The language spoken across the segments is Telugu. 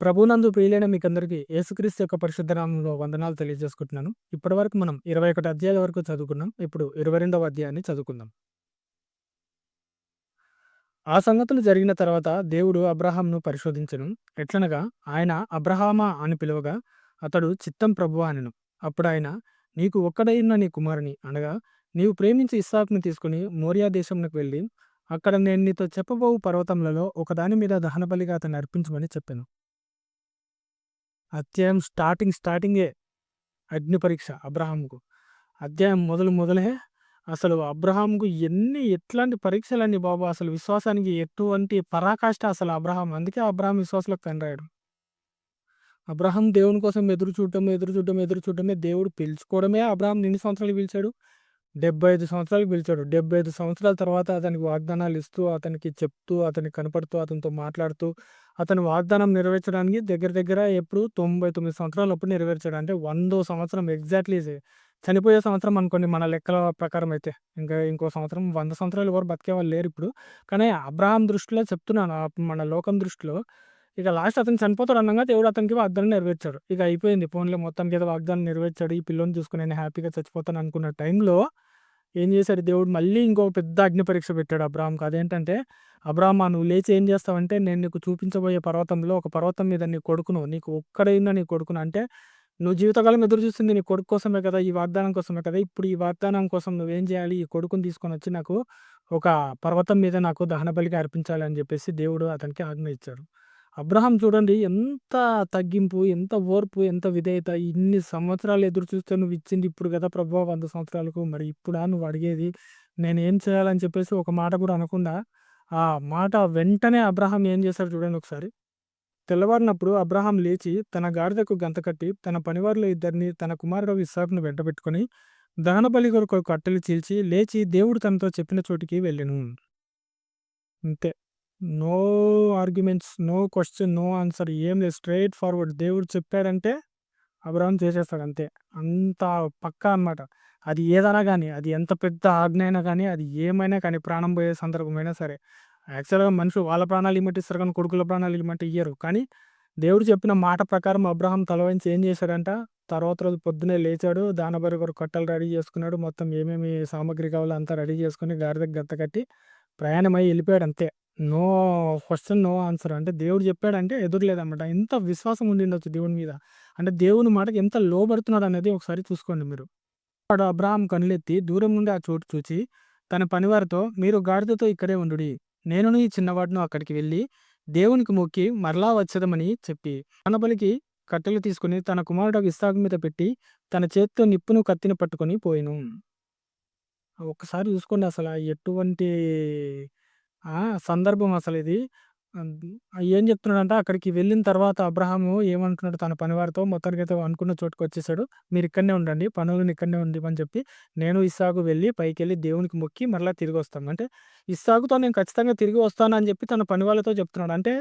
ప్రభువునందు ప్రియులైన మీకందరికీ యేసుక్రీస్తు యొక్క పరిశుద్ధ నామంలో వందనాలు తెలియజేసుకుంటున్నాను. ఇప్పటివరకు మనం 21 అధ్యాయాల వరకు చదువుకున్నాం. ఇప్పుడు 22వ అధ్యాయాన్ని చదువుకుందాం. ఆ సంగతులు జరిగిన తర్వాత దేవుడు అబ్రాహామును పరిశోధించెను. ఎట్లనగా ఆయన అబ్రహామా అని పిలువగా అతడు చిత్తం ప్రభువా అనెను. అప్పుడాయన నీకు ఒక్కడైయున్న నీ కుమారుని అనగా నీవు ప్రేమించి ఇస్సాకును తీసుకుని మోరియా దేశమునకు వెళ్ళి అక్కడ నేను నీతో చెప్పబోవు పర్వతములలో ఒకదాని మీద దహనబలిగా అతన్ని అర్పించమని చెప్పెను. అధ్యాయం స్టార్టింగే అగ్ని పరీక్ష అబ్రహాముకు. అధ్యాయం మొదలే అసలు అబ్రహాముకు ఎట్లాంటి పరీక్షలండి బాబు! అసలు విశ్వాసానికి ఎటువంటి పరాకాష్ట అసలు అబ్రహాం. అందుకే అబ్రహాం విశ్వాసులకు తండ్రయ్యాడు. అబ్రహాం దేవుని కోసం ఎదురు చూడడమే దేవుడు పిలుచుకోవడమే అబ్రహాంని ఎన్ని సంవత్సరాలు పిలిచాడు? 75 సంవత్సరాలకు పిలిచాడు. 75 సంవత్సరాల తర్వాత అతనికి వాగ్దానాలు ఇస్తూ, అతనికి చెప్తూ, అతనికి కనపడుతూ, అతనితో మాట్లాడుతూ, అతని వాగ్దానం నెరవేర్చడానికి దగ్గర దగ్గర ఎప్పుడు 99 సంవత్సరాలప్పుడు నెరవేర్చాడు. అంటే 100వ సంవత్సరం ఎగ్జాక్ట్‌లీ చనిపోయే సంవత్సరం అనుకోండి మన లెక్కల ప్రకారం అయితే. ఇంకో సంవత్సరం 100 సంవత్సరాలు ఎవరు బతికేవాళ్ళు లేరిప్పుడు. కానీ అబ్రహాం దృష్టిలో చెప్తున్నాను. మన లోకం దృష్టిలో ఇక లాస్ట్ అతను చనిపోతాడు అనంగా దేవుడు అతనికి వాగ్దానం నెరవేర్చాడు. ఇక అయిపోయింది పోనీలే మొత్తానికి ఏదో వాగ్దానం నెరవేర్చాడు. ఈ పిల్లోడిని చూసుకొని నేను హ్యాపీగా చచ్చిపోతాను అనుకున్న టైంలో ఏం చేశాడు దేవుడు మళ్ళీ ఇంకో పెద్ద అగ్ని పరీక్ష పెట్టాడు అబ్రాహాంకి. అదేంటంటే, "అబ్రామా నువ్వు లేచి ఏం చేస్తావంటే నేను నీకు చూపించబోయే పర్వతంలో ఒక పర్వతం మీద నీ కొడుకును, నీకు ఒక్కడైన నీ కొడుకును" అంటే నువ్వు జీవితకాలం ఎదురు చూస్తుంది నీ కొడుకు కోసమే కదా! ఈ వాగ్దానం కోసమే కదా! ఇప్పుడు ఈ వాగ్దానం కోసం నువ్వేం చేయాలి? ఈ కొడుకుని తీసుకొనొచ్చి నాకు ఒక పర్వతం మీద నాకు దహనబలిగా అర్పించాలి అని చెప్పేసి దేవుడు అతనికి ఆజ్ఞ ఇచ్చాడు. అబ్రహాం చూడండి ఎంత తగ్గింపు, ఎంత ఓర్పు, ఎంత విధేయత. ఇన్ని సంవత్సరాలు ఎదురు చూస్తే నువ్విచ్చింది ఇప్పుడు గదా ప్రభువా 100 సంవత్సరాలకు. మరి ఇప్పుడా నువ్వు అడిగేది? నేనేం చేయాలని చెప్పేసి ఒక మాట కూడా అనకుండా, ఆ మాట వెంటనే అబ్రహాం ఏం చేశాడో చూడండి ఒకసారి. తెల్లవారినప్పుడు అబ్రహాం లేచి తన గాడిదకు గంత కట్టి, తన పనివారిలో ఇద్దరిని, తన కుమారుడు ఇస్సాకును వెంటబెట్టుకొని, దహనబలి కొరకు కట్టెలు చీల్చి, లేచి దేవుడు తనతో చెప్పిన చోటికి వెళ్ళెను. అంతే. No arguments, no question, no answer ఏం లేదు. Straightforward. దేవుడు చెప్పాడంటే అబ్రాహాం చేసేస్తాడు అంతే. అంత పక్కా అనమాట. అది ఏదైనా గానీ, అది ఎంత పెద్ద ఆజ్ఞ అయినా గానీ, అది ఏమైనా కానీ, ప్రాణం పోయే సందర్భమైనా సరే. యాక్చువల్‌గా మనుషులు వాళ్ళ ప్రాణాలు ఇమ్మటిస్తారు కానీ, కొడుకుల ప్రాణాలు ఇమ్మంటే ఇయ్యరు. కానీ దేవుడు చెప్పిన మాట ప్రకారం అబ్రాహాం తల వంచి ఏం చేశాడంట, తర్వాత రోజు పొద్దున్నే లేచాడు. దానబలి కొరకు కట్టెలు రెడీ చేసుకున్నాడు. మొత్తం ఏమేమి సామాగ్రి కావాలో అంతా రెడీ చేసుకొని గాడిదకి గంత కట్టి ప్రయాణమై ఎళ్ళిపోయాడు అంతే. No question, no answer. అంటే దేవుడు చెప్పాడంటే ఎదురులేదనమాట. ఎంత విశ్వాసం ఉండిండొచ్చు దేవుని మీద. అంటే దేవుని మాటకి ఎంత లోబడుతున్నాడనేది ఒకసారి చూసుకోండి మీరు. వాడు అబ్రాహాం కనులెత్తి దూరం నుండి ఆ చోటు చూచి తన పనివారితో, "మీరు గాడిదతో ఇక్కడే ఉండుడి. నేనును ఈ చిన్నవాడును అక్కడికి వెళ్ళి దేవునికి మొక్కి మరలా వచ్చెదమని" చెప్పి దహనబలికి కట్టెలు తీసుకొని తన కుమారుడగు ఇస్సాకు మీద పెట్టి తన చేత్తో నిప్పును కత్తిని పట్టుకొని పోయెను. ఒక్కసారి చూసుకోండి అసల ఎటువంటి ఆ! సందర్భం అసలిది. ఆహ్, ఏం చెప్తున్నాడంటే అక్కడికి వెళ్ళిన తర్వాత అబ్రాహాము ఏమంటున్నాడు తన పనివారితో మొత్తానికైతే అనుకున్న చోటుకొచ్చేసాడు. మీరిక్కడనే ఉండండి. పనులను ఇక్కడనే ఉండిమని చెప్పి, నేను ఇస్సాకు వెళ్ళి పైకెళ్ళి దేవునికి మొక్కి మరలా తిరిగొస్తాం. అంటే ఇస్సాకుతో నేను ఖచ్చితంగా తిరిగి వస్తానని చెప్పి తన పనివాళ్ళతో చెప్తున్నాడు. అంటే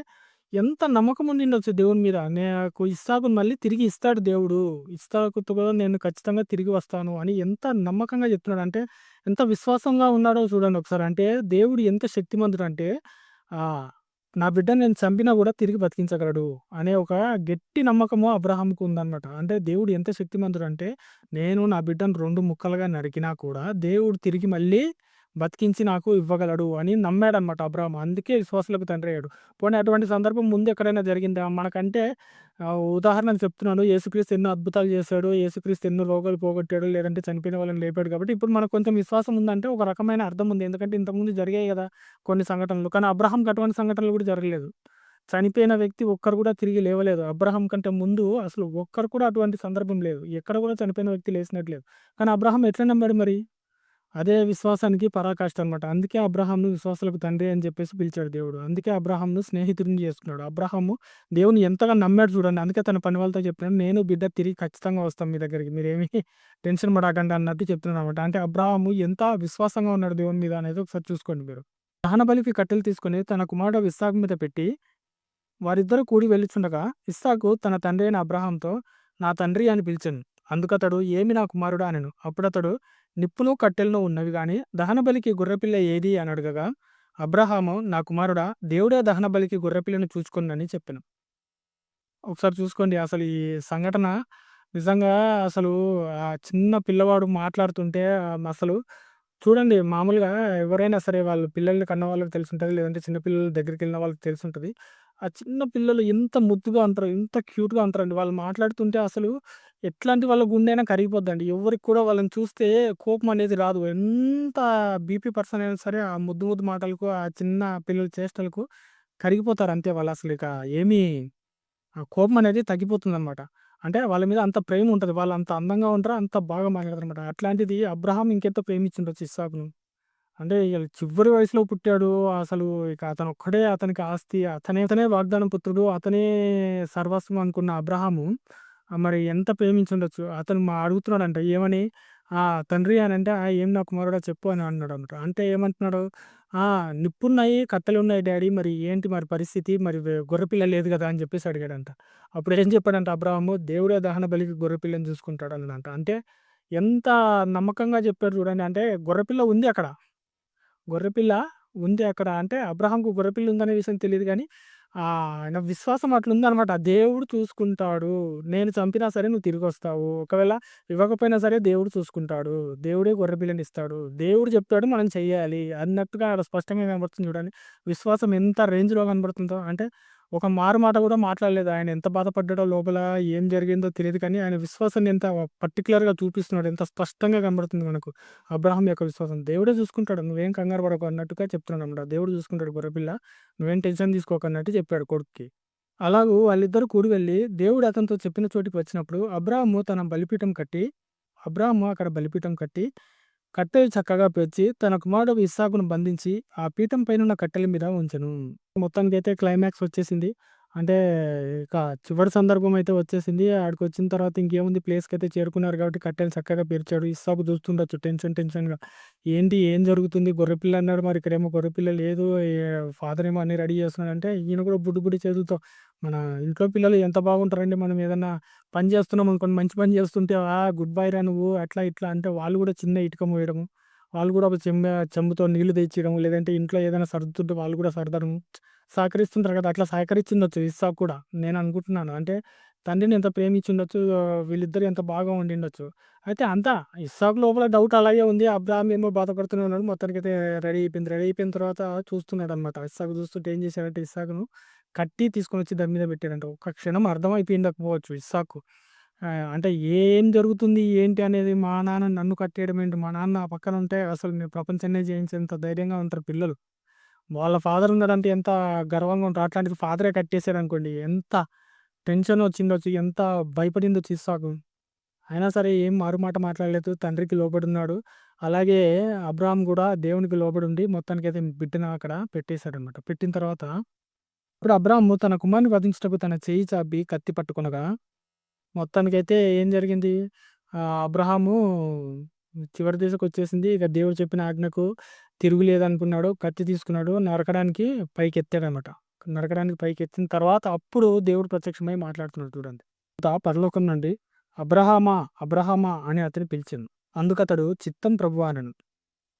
ఎంత నమ్మకం ఉండిండొచ్చు దేవుని మీద. నాకు ఇస్సాకుని మళ్ళీ తిరిగి ఇస్తాడు దేవుడు. ఇస్సాకుతో కూడా నేను ఖచ్చితంగా తిరిగి వస్తాను అని ఎంత నమ్మకంగా చెప్తున్నాడు. అంటే ఎంత విశ్వాసంగా ఉన్నాడో చూడండి ఒకసారి. అంటే దేవుడు ఎంత శక్తిమంతుడంటే నా బిడ్డని నేను చంపినా కూడా తిరిగి బతికించగలడు అనే ఒక గట్టి నమ్మకము అబ్రాహాముకు ఉందన్నమాట. అంటే దేవుడు ఎంత శక్తిమంతుడంటే నేను నా బిడ్డను 2 ముక్కలుగా నరికినా కూడా దేవుడు తిరిగి మళ్ళీ బతికించి నాకు ఇవ్వగలడు అని నమ్మాడన్నమాట అబ్రాహాం. అందుకే విశ్వాసులకు తండ్రి అయ్యాడు. పోనీ అటువంటి సందర్భం ముందు ఎక్కడైనా జరిగిందా? మనకంటే ఉదాహరణకు చెప్తున్నాను. యేసుక్రీస్తు ఎన్నో అద్భుతాలు చేశాడు. యేసుక్రీస్తు ఎన్నో రోగాలు పోగొట్టాడు. లేదంటే చనిపోయిన వాళ్ళని లేపాడు కాబట్టి ఇప్పుడు మనకు కొంచెం విశ్వాసం ఉందంటే ఒక రకమైన అర్థం ఉంది. ఎందుకంటే ఇంతకుముందు జరిగాయి గదా కొన్ని సంఘటనలు. కానీ అబ్రాహాంకి అటువంటి సంఘటనలు కూడా జరగలేదు. చనిపోయిన వ్యక్తి ఒక్కరు కూడా తిరిగి లేవలేదు. అబ్రాహాం కంటే ముందు అసలు ఒక్కరు కూడా అటువంటి సందర్భం లేదు. ఎక్కడ కూడా చనిపోయిన వ్యక్తి లేసినట్టు లేదు. కానీ అబ్రాహాం ఎట్లా నమ్మాడు మరి? అదే విశ్వాసానికి పరాకాష్ట అనమాట. అందుకే అబ్రాహామును విశ్వాసులకు తండ్రి అని చెప్పేసి పిలిచాడు దేవుడు. అందుకే అబ్రాహామును స్నేహితుడిని చేసుకున్నాడు. అబ్రాహాము దేవుని ఎంతగా నమ్మాడు చూడండి. అందుకే తన పని వాళ్ళతో చెప్పినాడు, "నేను బిడ్డ తిరిగి ఖచ్చితంగా వస్తాం మీ దగ్గరికి. మీరేమి టెన్షన్ పడకండి" అన్నట్టు చెప్తున్నాడనమాట. అంటే అబ్రాహాము ఎంత విశ్వాసంగా ఉన్నాడు దేవుని మీద అనేది ఒకసారి చూసుకోండి మీరు. దహనబలికి కట్టెలు తీసుకొని తన కుమారుడు ఇస్సాకు మీద పెట్టి వారిద్దరూ కూడి వెళ్ళుచుండగా ఇస్సాకు తన తండ్రి అయిన అబ్రాహాముతో, "నా తండ్రి" అని పిలిచెను. అందుకతడు, "ఏమి నా కుమారుడా" అనెను. అప్పుడతడు, "నిప్పును కట్టెలను ఉన్నవి గాని దహనబలికి గొర్రెపిల్ల ఏది" అని అడగగా అబ్రాహాము, "నా కుమారుడా, దేవుడే దహనబలికి గొర్రెపిల్లను చూచుకొనునని" చెప్పెను. ఒకసారి చూసుకోండి అసలు ఈ సంఘటన నిజంగా అసలు ఆ చిన్న పిల్లవాడు మాట్లాడుతుంటే అసలు చూడండి మామూలుగా ఎవరైనా సరే వాళ్ళు పిల్లల్ని కన్న వాళ్ళకి తెలిసుంటది. లేదంటే చిన్న పిల్లల దగ్గరికెళ్ళిన వాళ్ళకి తెలిసుంటది. ఆ చిన్న పిల్లలు ఎంత ముద్దుగా అంటారో, ఎంత క్యూట్‌గా అంటారండి. వాళ్ళు మాట్లాడుతుంటే అసలు ఎట్లాంటి వాళ్ళ గుండెైనా కరిగిపోద్దండి. ఎవ్వరికి కూడా వాళ్ళని చూస్తే కోపం అనేది రాదు. ఎంత బీపీ పర్సన్ అయినా సరే ఆ ముద్దు ముద్దు మాటలకు, ఆ చిన్న పిల్లల చేష్టలకు కరిగిపోతారు అంతే. వాళ్ళసలిక ఏమీ కోపం అనేది తగ్గిపోతుందనమాట. అంటే వాళ్ళ మీద అంత ప్రేమ ఉంటది. వాళ్ళు అంత అందంగా ఉంటారు. అంత బాగా మాట్లాడతారనమాట. అట్లాంటిది అబ్రహాం ఇంకెంత ప్రేమించుండొచ్చు ఇస్సాకును. అంటే ఇగ చివరి వయసులో పుట్టాడు. అసలు ఇక అతనొక్కడే అతనికి ఆస్తి. అతనే వాగ్దానం పుత్రుడు. అతనే సర్వస్వం అనుకున్న అబ్రహాము మరి ఎంత ప్రేమించుండొచ్చు. అతను అడుగుతున్నాడంట ఏమని? తండ్రి అనంటే, ఏం నా కుమారుడా చెప్పు" అని అన్నాడనమాట. అంటే ఏమంటున్నాడు? "ఆ! నిప్పున్నాయి, కట్టెలున్నాయి డాడీ మరి ఏంటి మరి పరిస్థితి? మరి గొర్రెపిల్ల లేదు గదా!" అని జెప్పేసి అడిగాడంట. అప్పుడేం చెప్పాడంట అబ్రాహాము, "దేవుడే దహన బలికి గొర్రెపిల్లని జూసుకుంటాడు" అన్నాడంట. అంటే ఎంత నమ్మకంగా చెప్పాడు చూడండి. అంటే గొర్రెపిల్ల ఉంది అక్కడ. గొర్రెపిల్ల ఉంది అక్కడ. అంటే అబ్రాహాంకు గొర్రెపిల్ల ఉందనే విషయం తెలీదు గానీ, ఆయన విశ్వాసం అట్లుందనమాట. దేవుడు చూసుకుంటాడు. నేను చంపినా సరే నువ్వు తిరిగొస్తావు. ఒకవేళ ఇవ్వకపోయినా సరే దేవుడు చూసుకుంటాడు. దేవుడే గొర్రెపిల్లనిస్తాడు. దేవుడు చెప్తాడు మనం చెయ్యాలి అన్నట్టుగా ఆడ స్పష్టంగా కనబడుతుంది చూడండి. విశ్వాసం ఎంత రేంజ్‌లో కనబడుతుందో. అంటే ఒక మారు మాట గూడా మాట్లాడలేదు. ఆయన ఎంత బాధపడ్డాడో లోపల ఏం జరిగిందో తెలీదు కానీ, ఆయన విశ్వాసాన్ని ఎంత పర్టిక్యులర్‌గా చూపిస్తున్నాడు. ఎంత స్పష్టంగా కనబడుతుంది మనకు. అబ్రాహాం యొక్క విశ్వాసం. దేవుడే చూసుకుంటాడు. నువ్వేం కంగారు పడకు అన్నట్టుగా చెప్తున్నాడన్నమాట. దేవుడు చూసుకుంటాడు గొర్రెపిల్ల. నువ్వేం టెన్షన్ తీసుకోకు అన్నట్టు చెప్పాడు కొడుక్కి. అలాగూ వాళ్ళిద్దరూ కూడి వెళ్లి దేవుడు అతనితో చెప్పిన చోటికి వచ్చినప్పుడు అబ్రాహాము అక్కడ బలిపీఠం కట్టి, కట్టెలు చక్కగా పేర్చి, తన కుమారుడు ఇస్సాకును బంధించి, ఆ పీఠం పైనున్న కట్టెల మీద ఉంచెను. మొత్తానికైతే క్లైమాక్స్ వచ్చేసింది. అంటే ఇక చివరి సందర్భం అయితే వచ్చేసింది. ఆడికొచ్చిన తర్వాత ఇంకేముంది ప్లేస్‌కైతే చేరుకున్నారు కాబట్టి కట్టెలు చక్కగా పేర్చాడు. ఇస్సాకు చూస్తుండొచ్చు టెన్షన్‌గా. ఏంటి ఏం జరుగుతుంది? గొర్రెపిల్ల అన్నాడు. మరి ఇక్కడేమో గొర్రెపిల్ల లేదు. ఫాదర్ ఏమో అన్నీ రెడీ చేస్తున్నాడంటే ఈయన కూడా బుడ్డి బుడ్డి చేతులతో మన ఇంట్లో పిల్లలు ఎంత బాగుంటారండి. మనం ఏదన్నా పని చేస్తున్నామనుకోండి, మంచి పని చేస్తుంటే, గుడ్ బై రా నువ్వు" అట్లా ఇట్లా అంటే వాళ్ళు కూడా చిన్న ఇటుక మోయడము. వాళ్ళు కూడా ఒక చెంబుతో నీళ్లు తెచ్చియడము. లేదంటే ఇంట్లో ఏదైనా సర్దుతుంటే వాళ్ళు కూడా సర్దడము. సహకరిస్తుంటారు కదా! అట్లా సహకరించుండొచ్చు ఇస్సాకు కూడా. నేను అనుకుంటున్నాను. అంటే తండ్రిని ఎంత ప్రేమించుండొచ్చు. వీళ్ళిద్దరు ఎంత బాగా ఉండిండొచ్చు. అయితే అంతా ఇస్సాకు లోపల డౌట్ అలాగే ఉంది. అబ్రాహాం ఏమో బాధపడుతూనే ఉన్నాడు. మొత్తానికైతే రెడీ అయిపోయింది. రెడీ అయిపోయిన తర్వాత చూస్తున్నాడనమాట. ఇస్సాకు చూస్తుంటే ఏం చేశాడంటే ఇస్సాకును కట్టి తీసుకొనొచ్చి దాని మీద పెట్టాడంట. ఒక్క క్షణం అర్థమైపోయిండకపోవచ్చు ఇస్సాకు. అంటే ఏం జరుగుతుంది? ఏంటి? అనేది మా నాన్న నన్ను కట్టేయడం ఏంటి? మా నాన్న ఆ పక్కన ఉంటే అసలు నేను ప్రపంచాన్నే జయించేంత ధైర్యంగా ఉంటారు పిల్లలు. వాళ్ళ ఫాదర్ ఉన్నాడంటే ఎంత గర్వంగా ఉంటారు. అట్లాంటిది ఫాదరే కట్టేసాడనుకోండి. ఎంత టెన్షనొచ్చిండొచ్చు. ఎంత భయపడిండొచ్చు ఇస్సాకు. అయినా సరే ఏం మారుమాట మాట్లాడలేదు. తండ్రికి లోబడున్నాడు. అలాగే అబ్రాహాం గూడా దేవునికి లోబడుండి మొత్తానికైతే బిడ్డను అక్కడ పెట్టేసాడనమాట. పెట్టిన తర్వాత ఇప్పుడు అబ్రాహాము తన కుమారుని వధించుటకు తన చెయ్యి చాపి కత్తి పట్టుకొనగా మొత్తానికైతే ఏం జరిగింది? అబ్రాహాము చివరి దశకొచ్చేసింది. ఇక దేవుడు చెప్పిన ఆజ్ఞకు తిరుగులేదనుకున్నాడు. కత్తి తీసుకున్నాడు. నరకడానికి పైకెత్తాడనమాట. నరకడానికి పైకెత్తిన తర్వాత అప్పుడు దేవుడు ప్రత్యక్షమై మాట్లాడుతున్నాడు చూడండి. పరలోకం నుండి "అబ్రహామా! అబ్రహామా!" అని అతన్ని పిలిచెను. అందుకతడు "చిత్తం ప్రభువా" అనెను.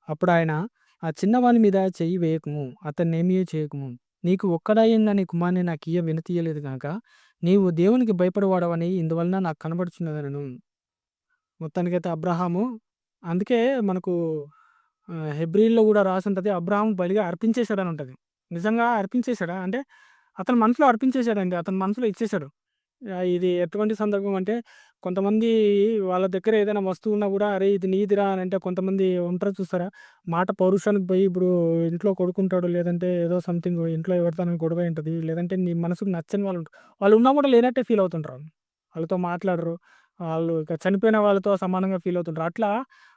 అప్పుడాయన "ఆ చిన్నవాని మీద చెయ్యి వేయకుము. అతన్నేమీ చేయకుము. నీకు ఒక్కడాయన్న నీ కుమారుని నాకియ్య వినతీయలేదు గనక, నీవు దేవునికి భయపడేవాడవని ఇందువలన నాకు కనబడుచున్నదనెను." మొత్తానికైతే అబ్రాహాము అందుకే మనకు హెబ్రీల్లో గూడా రాసుంటది. అబ్రాహాము బలిగా అర్పించేసాడని ఉంటది. నిజంగా అర్పించేసాడా? అంటే అతని మనసులో అర్పించేసాడండి. అతని మనసులో ఇచ్చేసాడు. ఇది ఎటువంటి సందర్భం అంటే కొంతమంది వాళ్ళ దగ్గర ఏదైనా వస్తువు ఉన్నా గూడా "అరే! ఇది నీదిరా" అనంటే కొంతమంది ఉంటారు చూసారా? మాట పౌరుషానికి పోయి ఇప్పుడు ఇంట్లో కొడుకుంటాడు. లేదంటే ఏదో సంథింగ్ ఇంట్లో ఎవరితోనో గొడవ అయి ఉంటది. లేదంటే నీ మనసుకు నచ్చని వాళ్ళు ఉన్నా గూడా లేనట్టే ఫీల్ అవుతుంటారు. వాళ్ళతో మాట్లాడరు. ఆళ్ళు ఇక చనిపోయిన వాళ్ళతో సమానంగా ఫీల్ అవుతుంటారు. అట్లా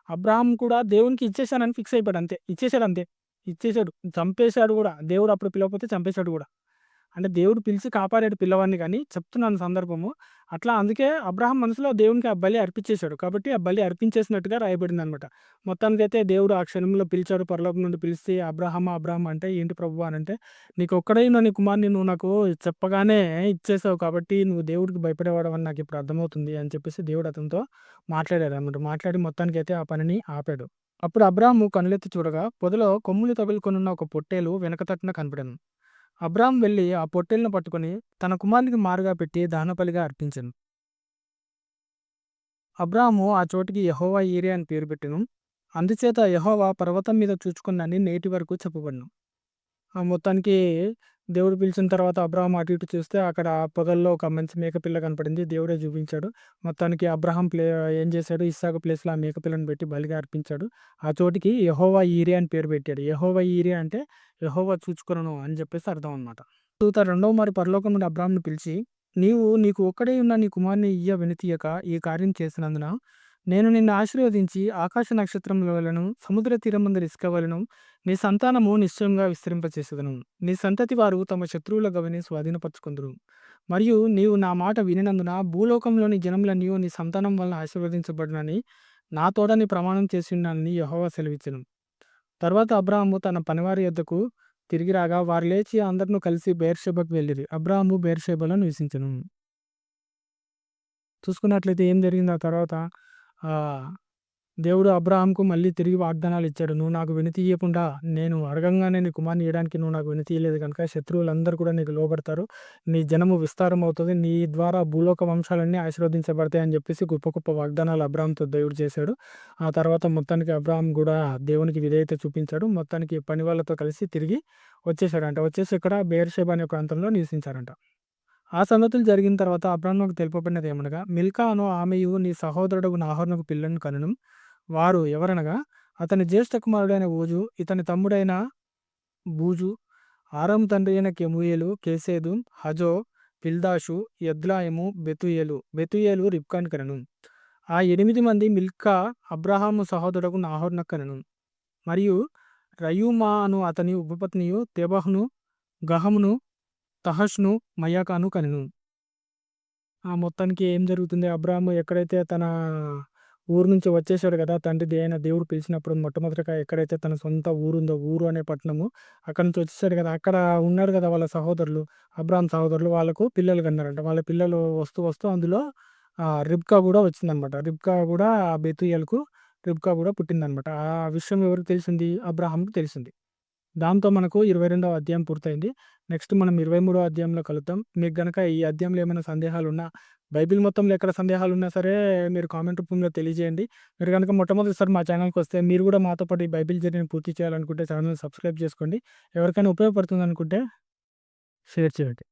అబ్రాహాం కూడా దేవునికి ఇచ్చేసానని ఫిక్స్ అయిపోయాడు అంతే. ఇచ్చేసాడు అంతే. ఇచ్చేసాడు. చంపేసాడు గూడా. దేవుడు అప్పుడు పిలవకపోతే చంపేసాడు గూడా. అంటే దేవుడు పిలిచి కాపాడాడు పిల్లవాడిని గానీ చెప్తున్నాను సందర్భము. అట్లా అందుకే అబ్రాహాం మనసులో దేవునికి ఆ బలి అర్పించేసాడు. కాబట్టి ఆ బలి అర్పించేసినట్టుగా రాయబడిందనమాట. మొత్తానికైతే దేవుడు ఆ క్షణంలో పిలిచాడు. పరలోకం నుండి పిలిస్తే "అబ్రాహామా! అబ్రాహామా!" అంటే "ఏంటి ప్రభువా" అనంటే "నీకొక్కడైన నీ కుమారుడిని నువ్వు నాకు చెప్పగానే ఇచ్చేసావు కాబట్టి నువ్వు దేవుడికి భయపడేవాడివని నాకిప్పుడు అర్థమవుతుంది" అని చెప్పేసి దేవుడు అతనితో మాట్లాడాడనమాట. మాట్లాడి మొత్తానికైతే ఆ పనిని ఆపాడు. అప్పుడు అబ్రాహాము కనులెత్తి చూడగా పొదలో కొమ్ములు తగులుకొనున్న ఒక పొట్టేలు వెనక తట్టున కనపడెను. అబ్రాహాం వెళ్ళి ఆ పొట్టేలును పట్టుకొని తన కుమారునికి మారుగా పెట్టి దహనబలిగా అర్పించెను. అబ్రాహాము ఆ చోటికి యెహోవా యీరే అని పేరు పెట్టెను. అందుచేత యెహోవా పర్వతం మీద చూచుకున్నాడని నేటి వరకు చెప్పబడును. మొత్తానికి దేవుడు పిలిచిన తర్వాత అబ్రాహాం అటు ఇటు చూస్తే అక్కడ పొదల్లో ఒక మంచి మేకపిల్ల కనపడింది. దేవుడే చూపించాడు. మొత్తానికి అబ్రాహాం ఏం చేశాడు, ఇస్సాకు ప్లేస్‌లో ఆ మేకపిల్లను పెట్టి బలిగా అర్పించాడు. ఆ చోటికి యెహోవా యీరే అని పేరు పెట్టాడు. యెహోవా యీరే అంటే యెహోవా చూచుకొనును అని చెప్పేసి అర్థం అన్నమాట. దూత రెండవ మారు పరలోకం నుండి అబ్రాహాంను పిలిచి, నీకు ఒక్కడే ఉన్న నీ కుమారుని ఇయ్య వెనుతీయక ఈ కార్యం చేసినందున నేను నిన్ను ఆశీర్వదించి ఆకాశ నక్షత్రముల వలెను సముద్ర తీరమందలి ఇసుక వలెను నీ సంతానము నిశ్చయంగా విస్తరింపచేసేదను. నీ సంతతి వారు తమ శత్రువుల గవిని స్వాధీనపరచుకొందురు. మరియు నీవు నా మాట వినినందున భూలోకంలోని జనములన్నీయు నీ సంతానం వలన ఆశీర్వదించబడునని నా తోడని ప్రమాణం చేసియున్నానని యెహోవా సెలవిచ్చెను. తర్వాత అబ్రాహాము తన పనివారి యొద్దకు తిరిగి రాగా వారు లేచి అందరినూ కలిసి బెయేర్షెబాకు వెళ్ళిరి. అబ్రాహాము బెయేర్షెబాలో నివసించెను. చూసుకున్నట్లయితే ఏం జరిగింది ఆ తర్వాత ఆహ్, దేవుడు అబ్రాహాంకు మళ్ళీ తిరిగి వాగ్దానాలు ఇచ్చాడు. "నువ్వు నాకు వినతియ్యకుండా నేను అడగంగానే నీ కుమారుని ఇయ్యడానికి నువ్వు నాకు వినతియ్యలేదు గనుక శత్రువులందరూ కూడా నీకు లోబడతారు. నీ జనము విస్తారం అవుతది. నీ ద్వారా భూలోక వంశాలన్నీ ఆశీర్వదించబడతాయి" అని చెప్పేసి గొప్ప గొప్ప వాగ్దానాలు అబ్రాహాంతో దేవుడు చేశాడు. ఆ తర్వాత మొత్తానికి అబ్రాహాం కూడా దేవునికి విధేయత చూపించాడు. మొత్తానికి పని వాళ్ళతో కలిసి తిరిగి వచ్చేసాడంట. వచ్చేసి ఇక్కడ బెయేర్షెబా అనే ప్రాంతంలో నివసించారంట. ఆ సంగతులు జరిగిన తర్వాత అబ్రాహాముకు తెలుపబడినదేమనగా, మిల్కా అను ఆమెయు నీ సహోదరుడగు నాహోరునకు పిల్లను కనును. వారు ఎవరనగా, అతని జ్యేష్ఠ కుమారుడైన ఊజు, ఇతని తమ్ముడైన బూజు, ఆరాము తండ్రి అయిన కెమూయేలు, కేసేదు, హజో, పిల్దాషు, యద్లాయము, బెతూయేలు. బెతూయేలు రిబ్కాను కనెను. ఆ 8 మంది మిల్కా అబ్రాహాము సహోదరుడగు నాహోరునకు కనెను. మరియు రయూమా అను అతని ఉపపత్నియు తెబహును, గహమును, తహషును, మయాకాను కనెను. మొత్తానికి ఏం జరుగుతుంది? అబ్రాహాము ఎక్కడైతే తన ఊరు నుంచి వచ్చేసాడు గదా! తండ్రి అయిన దేవుడు పిలిచినప్పుడు మొట్టమొదటగా ఎక్కడైతే తన సొంత ఊరుందో, ఊరు అనే పట్టణము. అక్కడి నుంచి వచ్చేసాడు గదా! అక్కడ ఉన్నారు గదా! వాళ్ళ సహోదరులు, అబ్రాహాం సహోదరులు. వాళ్ళకు పిల్లలు కన్నారంట. వాళ్ళ పిల్లలు వస్తూ, వస్తూ అందులో రిబ్కా గూడా వచ్చిందనమాట. రిబ్కా గూడా బెతూయేలుకు రిబ్కా గూడా పుట్టిందనమాట. ఆ విషయం ఎవరికి తెలిసింది? అబ్రాహాంకి తెలిసింది. దాంతో మనకు 22వ అధ్యాయం పూర్తయింది. నెక్స్ట్ మనం 23వ అధ్యాయంలో కలుద్దాం. మీకు గనక ఈ అధ్యాయంలో ఏమైనా సందేహాలున్నా, బైబిల్ మొత్తంలో ఎక్కడ సందేహాలున్నా సరే మీరు కామెంట్ రూపంలో తెలియజేయండి. మీరు గనక మొట్టమొదటిసారి మా ఛానల్‌కొస్తే మీరు గూడా మాతో పాటు ఈ బైబిల్ జర్నీని పూర్తి చేయాలనుకుంటే ఛానెల్‌ని సబ్స్క్రైబ్ చేసుకోండి. ఎవరికైనా ఉపయోగపడుతుందనుకుంటే షేర్ చేయండి.